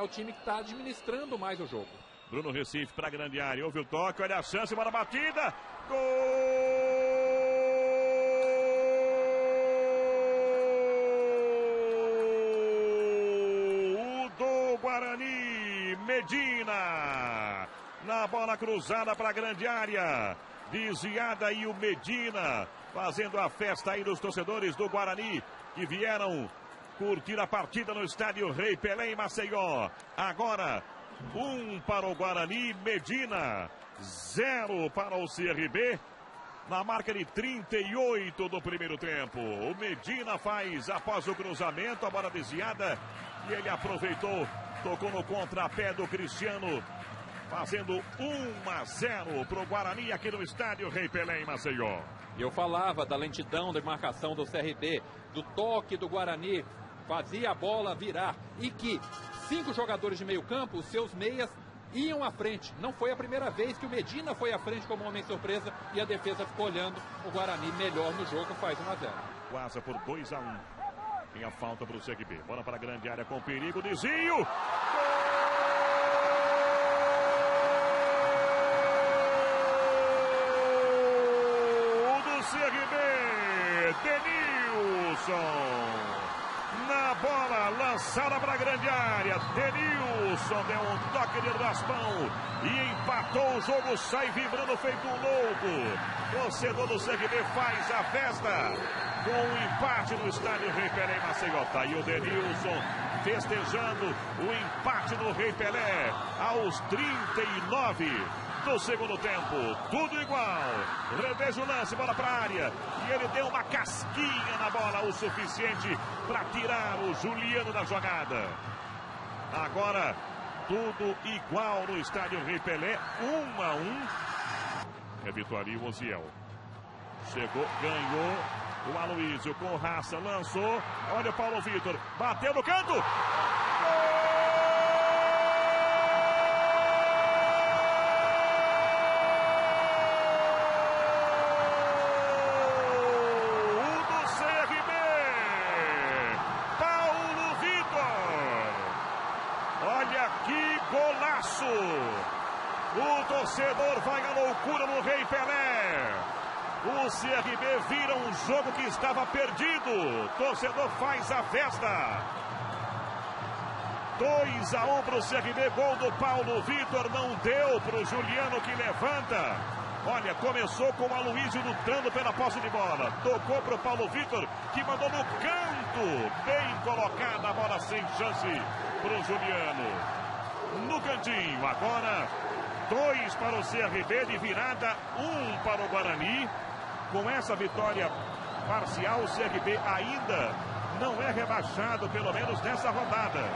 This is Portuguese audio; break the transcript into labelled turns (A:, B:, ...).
A: o time que está administrando mais o jogo.
B: Bruno Recife para a grande área, houve o toque, olha a chance, bola batida, gol do Guarani, Medina, na bola cruzada para a grande área, desviada e o Medina fazendo a festa aí dos torcedores do Guarani que vieram curtir a partida no estádio Rei Pelé em Maceió. Agora 1 para o Guarani, Medina, 0 para o CRB, na marca de 38 do primeiro tempo. O Medina faz após o cruzamento, a bola desviada, e ele aproveitou, tocou no contrapé do Cristiano, fazendo 1-0 para o Guarani aqui no estádio Rei Pelé em Maceió.
A: Eu falava da lentidão de marcação do CRB, do toque do Guarani, fazia a bola virar, e que 5 jogadores de meio campo, os seus meias iam à frente. Não foi a primeira vez que o Medina foi à frente como homem surpresa e a defesa ficou olhando. O Guarani melhor no jogo, faz 1-0.
B: Quase por 2-1. Tem a falta para o CRB. Bola para a grande área com perigo, desvio. Gol do CRB, Denilson. Na bola, lançada para a grande área, Denilson deu um toque de raspão e empatou o jogo, sai vibrando feito um louco. Torcedor do CRB faz a festa com o empate no estádio Rei Pelé em Maceió. Tá aí o Denilson festejando o empate no Rei Pelé aos 39 do segundo tempo, tudo igual. Reveja o lance, bola para a área, e ele deu uma casquinha na bola, o suficiente para tirar o Juliano da jogada. Agora tudo igual no estádio Rei Pelé, 1-1. É Vitória e o Oziel. Chegou, ganhou o Aloísio com raça, lançou, olha o Paulo Vitor, bateu no canto. Gol! Que golaço! O torcedor vai à loucura no Rei Pelé. O CRB vira um jogo que estava perdido. O torcedor faz a festa. 2-1 para o CRB, gol do Paulo Vitor. Não deu para o Juliano que levanta. Olha, começou com o Aloísio lutando pela posse de bola. Tocou para o Paulo Vitor, que mandou no canto. Bem colocada a bola, sem chance para o Juliano. No cantinho, agora 2 para o CRB de virada, 1 para o Guarani. Com essa vitória parcial, o CRB ainda não é rebaixado, pelo menos nessa rodada.